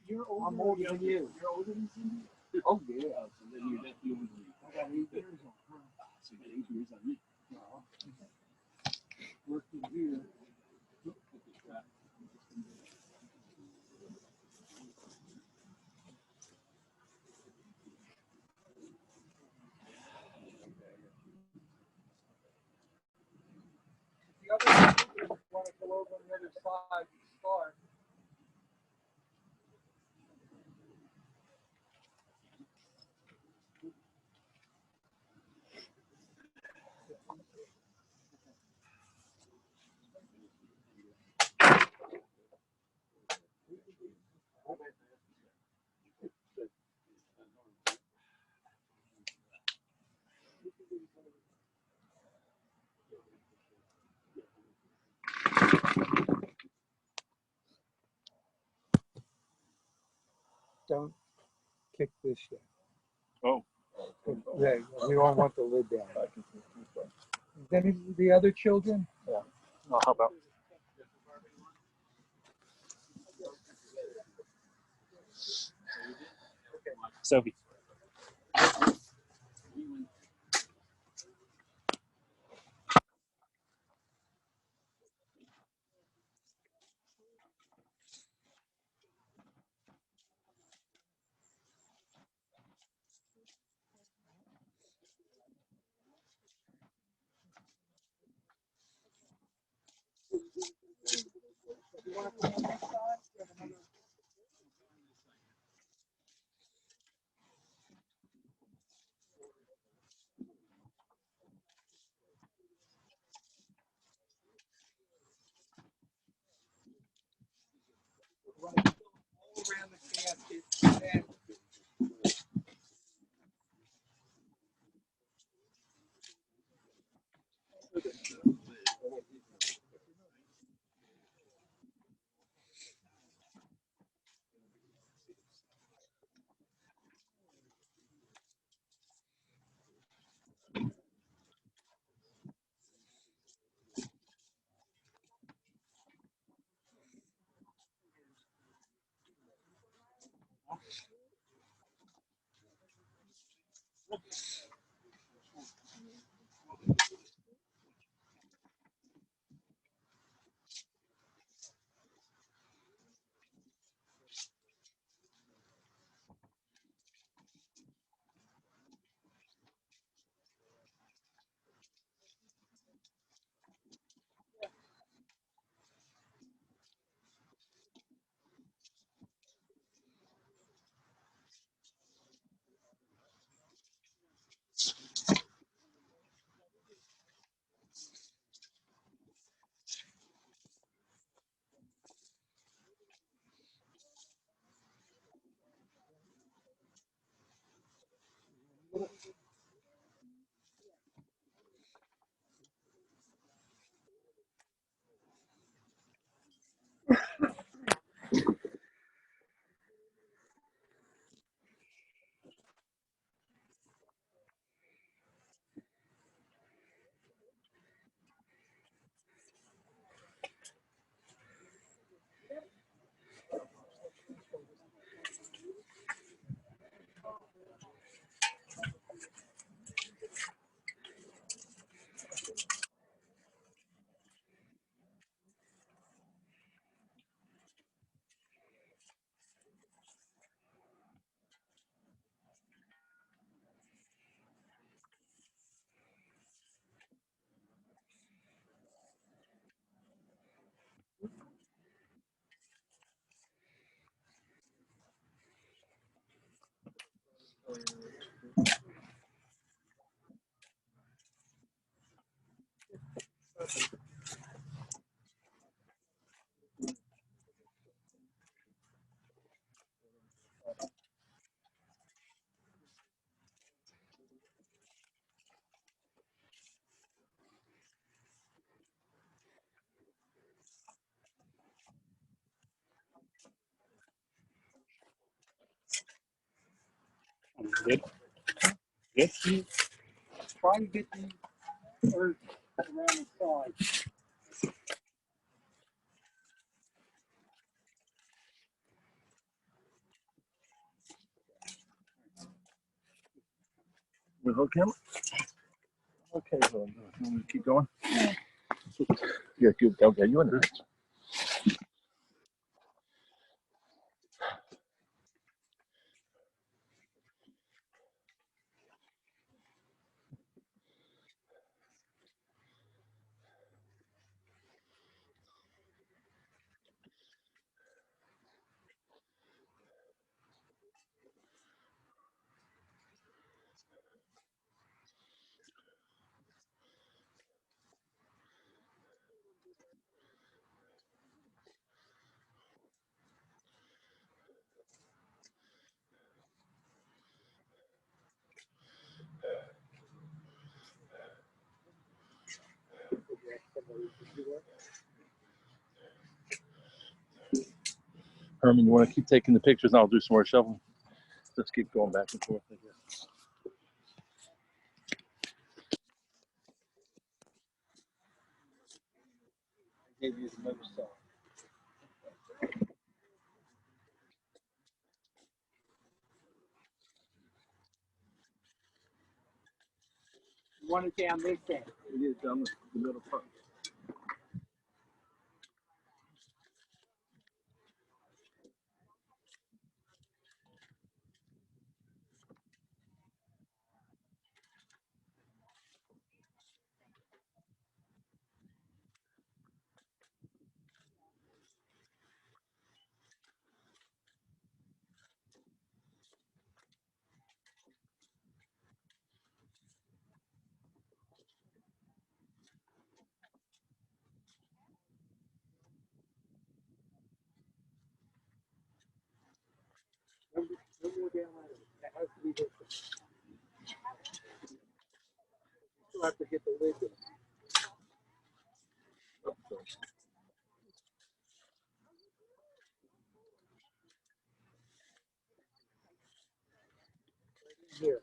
You're older. I'm older than you. You're older than Cindy? Oh, yeah. So then you're definitely older than me. I got 8 years on her. So you got 8 years on me. No. Working here. The other people want to go over on the other side and start. Don't kick this yet. Oh. Yeah, we don't want the lid down. Is any of the other children? Yeah, I'll help out. Sophie. Around the casket and Good. Yes. Try to get the earth around the side. With hook camera? Okay, so you want me to keep going? Yeah, keep, okay, you in there. Herman, you want to keep taking the pictures and I'll do some more shoveling? Let's keep going back and forth, I guess. Gave you another side. You want it down this end. It is down the middle part. No more down ladder. That has to be this way. You have to get the lid in. Here.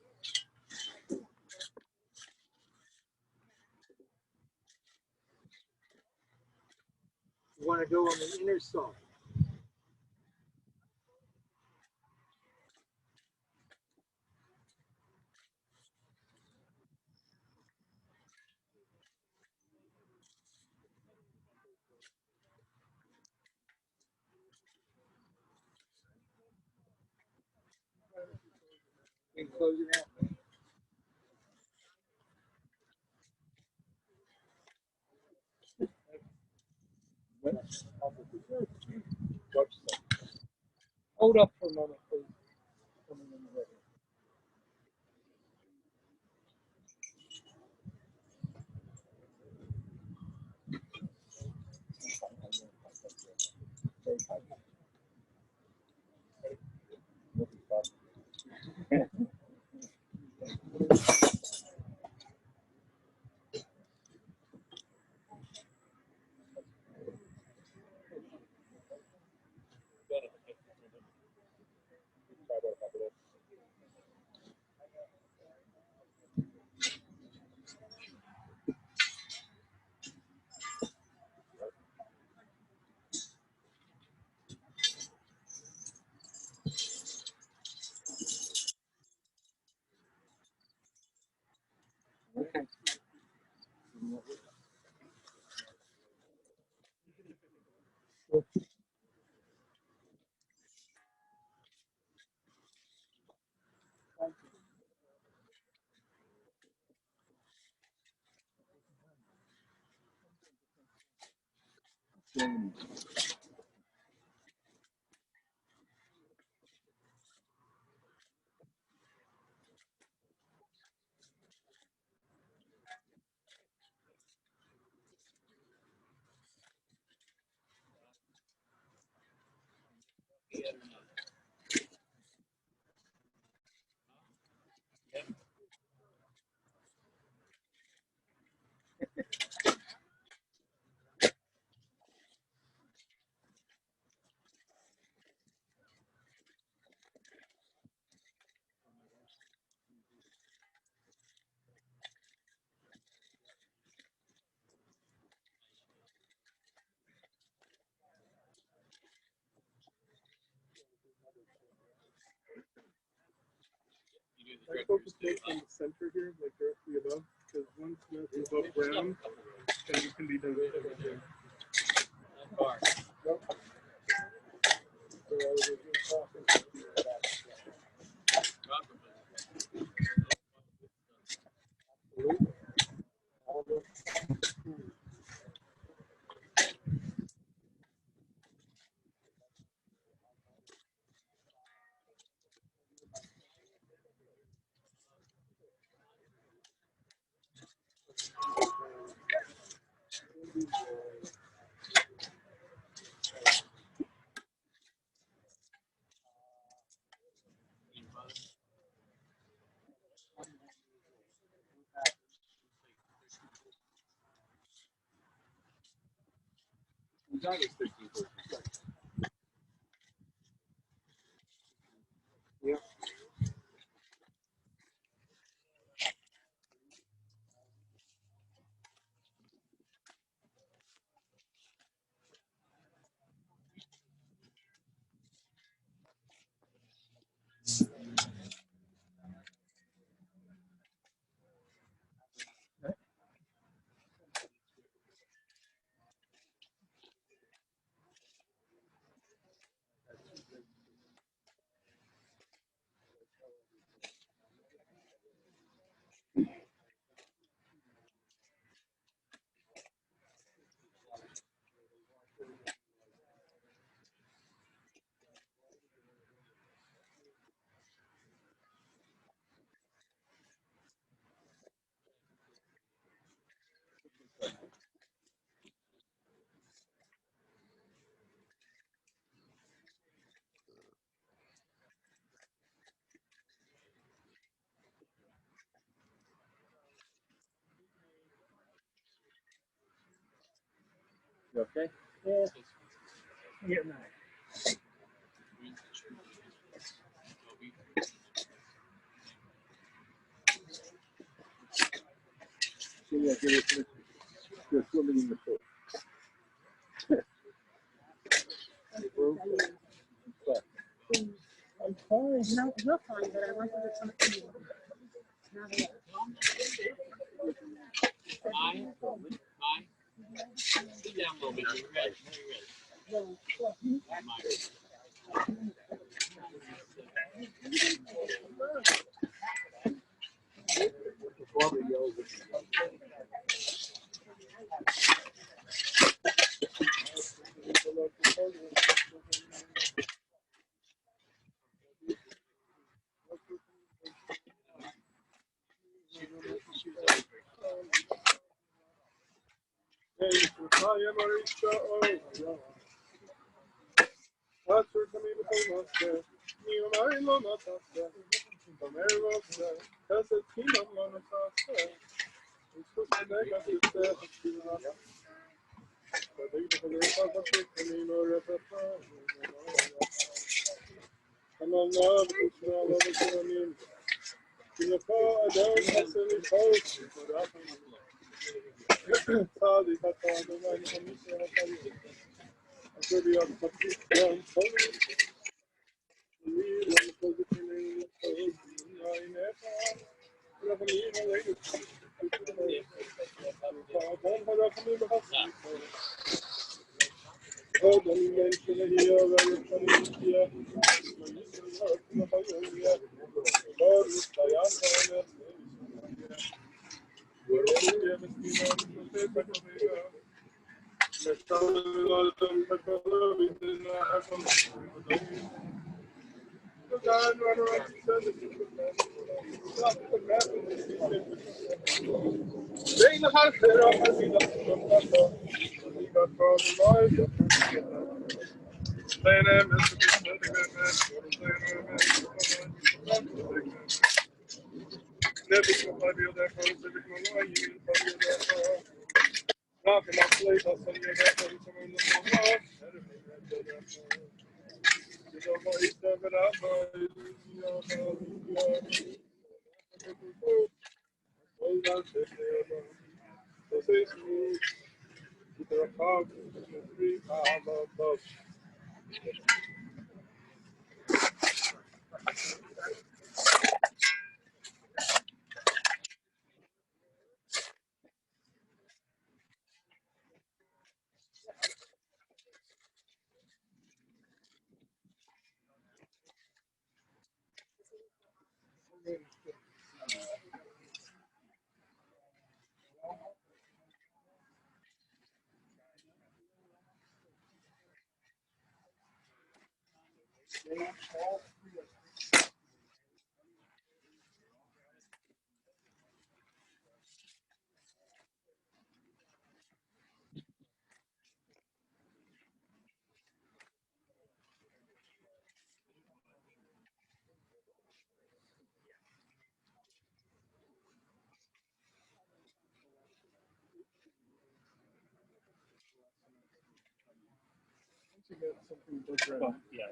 You want to go on the inner side. And close it out. Hold up for a moment, please. Coming in the way. Okay. I focus most on the center here, like directly above, because once it's above ground, then you can be done with everything. Yeah. You okay? Yeah. I'm getting that. So yeah, you're swimming in the pool. I'm fine. No, you're fine, but I wanted to talk to you. Not yet. Sit down a little bit. You're ready. Well, yeah.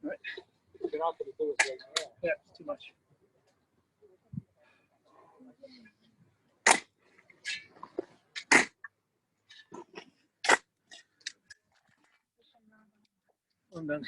Right. Yeah, it's too much. I'm done.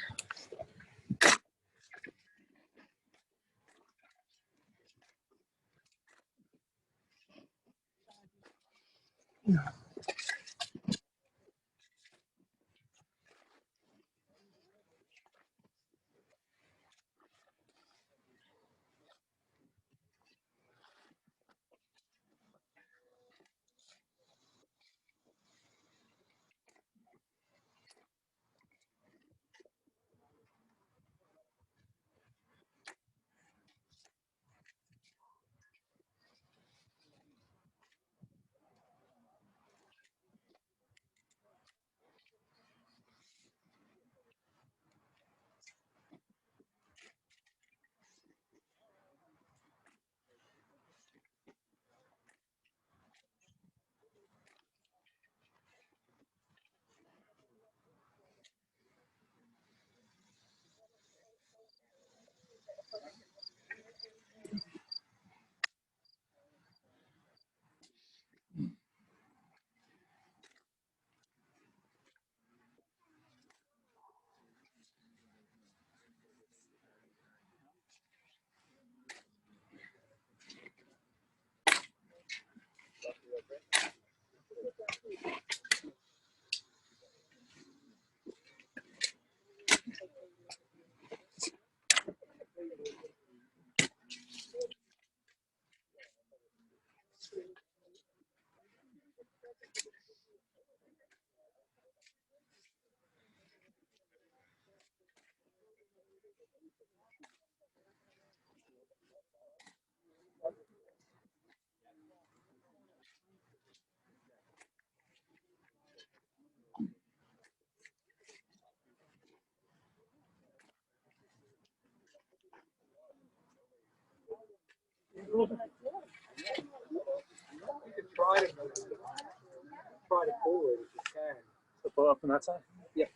go up on that side? Yep.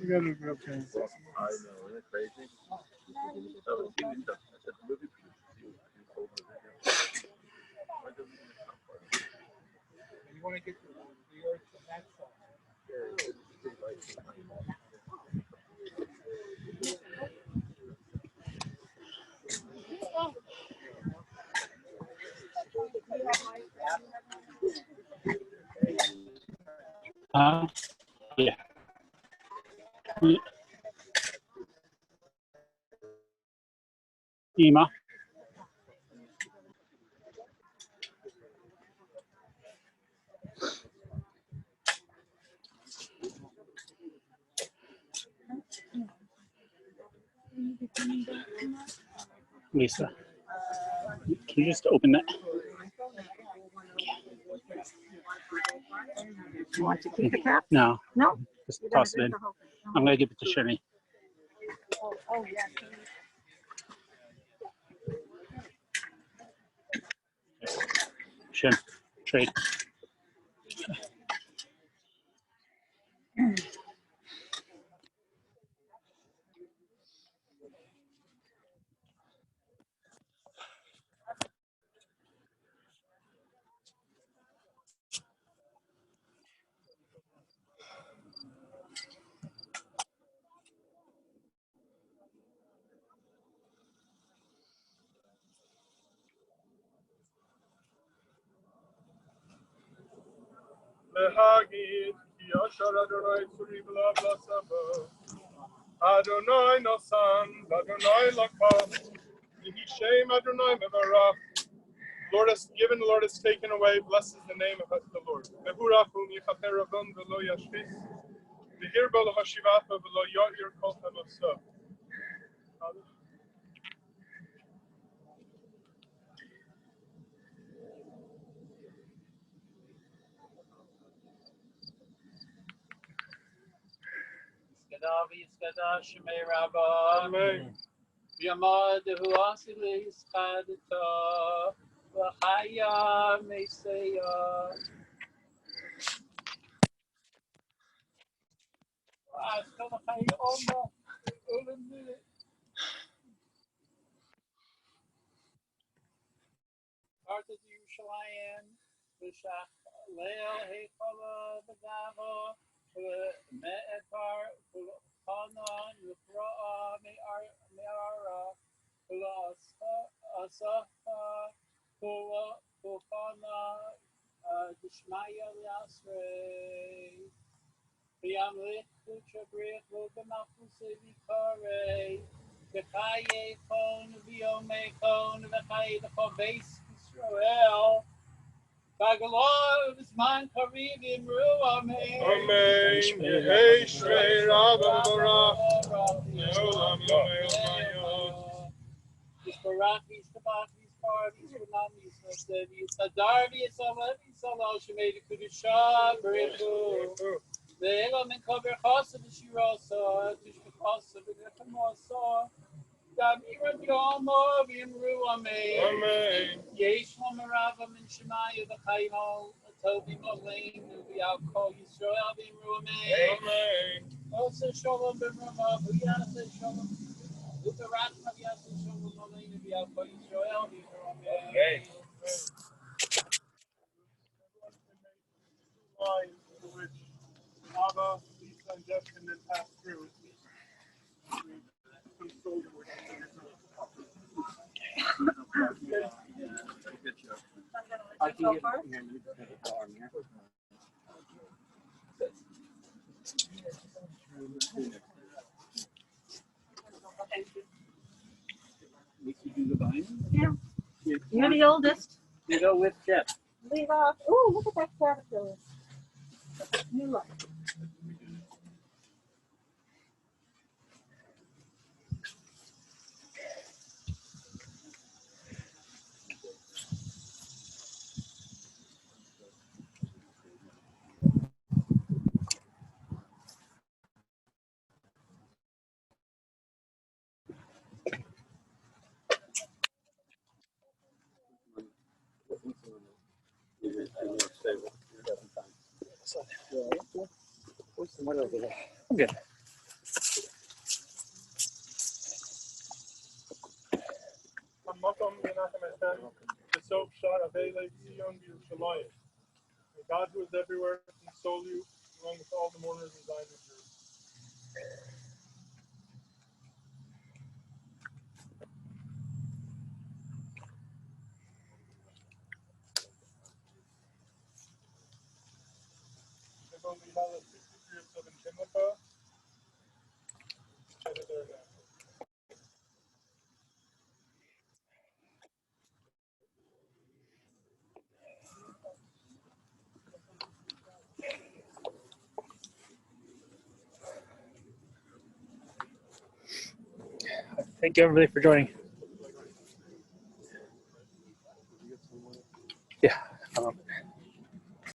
You gotta go up there. I know, isn't it crazy? That was huge stuff. I said the movie You want to get the earth from that side. Yeah. Ema. Lisa, can you just open that? You want to keep the cap? No, No. just toss it in. I'm gonna give it to Shirley. Oh, yeah. Shim, trade. Lehagid, ki ashar Adonai tzuri b'la b'la sabo. Adonai nosan, Adonai lakach. Yehi shem Adonai mevarach. Lord has given, the Lord has taken away. Blessed is the name of the Lord. Mehurach hu michaper avon v'lo yashvis. V'hir bo l'hashivato v'lo ya'ir kol hamoso. Skadavi, Skada, Shemei Rabba. Amen. Yamad, who asili skadata. Vahaya, Mesaya. It's going to pay on the Arta Yerushalayim, V'shach Leil Heikola B'gavo, V'me'etar V'chana V'chra'a Me'ara, V'asafa V'chana D'shmaya L'asrei, V'yamlich V'chabrich V'b'machusei V'karei, V'chaye Kon V'yomei Kon V'chaye V'chol Beis Yisrael, V'agalav Zman Kariv Yimru Amen. Amen. Yehei shmei Rabba v'barach. Le'olam yomei. Yisbarach, Yistabach, Yispar, Yisranam, Yisnasev, Yisadar, Yisalat, Yisalal, Shemei Kedusha, Berichu. Ve'elam and Kover Chasa V'shirasa, Tishkachasa V'gechamasa, Gavira Yomo V'imru Amen. Amen. Yesh Homaravam and Shemaya V'chayimol, Tobi Molein, V'yal Kol Yisrael V'imru Amen. Amen. Osa Shalom V'imru V'yasa Shalom, Utarachma V'yasa Shalom Molein, V'yal Kol Yisrael V'imru Amen. Line to which Abba, Lisa, and Jeff can then pass through. I can get it here. You just make the arm here. We should do the binding. Yeah. You're the oldest. You go with Jeff. Leave off. Ooh, look at that caterpillar. New life. What over there? I'm good. Amakom Menachem Hashem, Besok Shar Avele Zion Yerushalayim. May God who is everywhere console you, along with all the mourners in Zion and Jerusalem. Thank you, everybody, for joining. Yeah.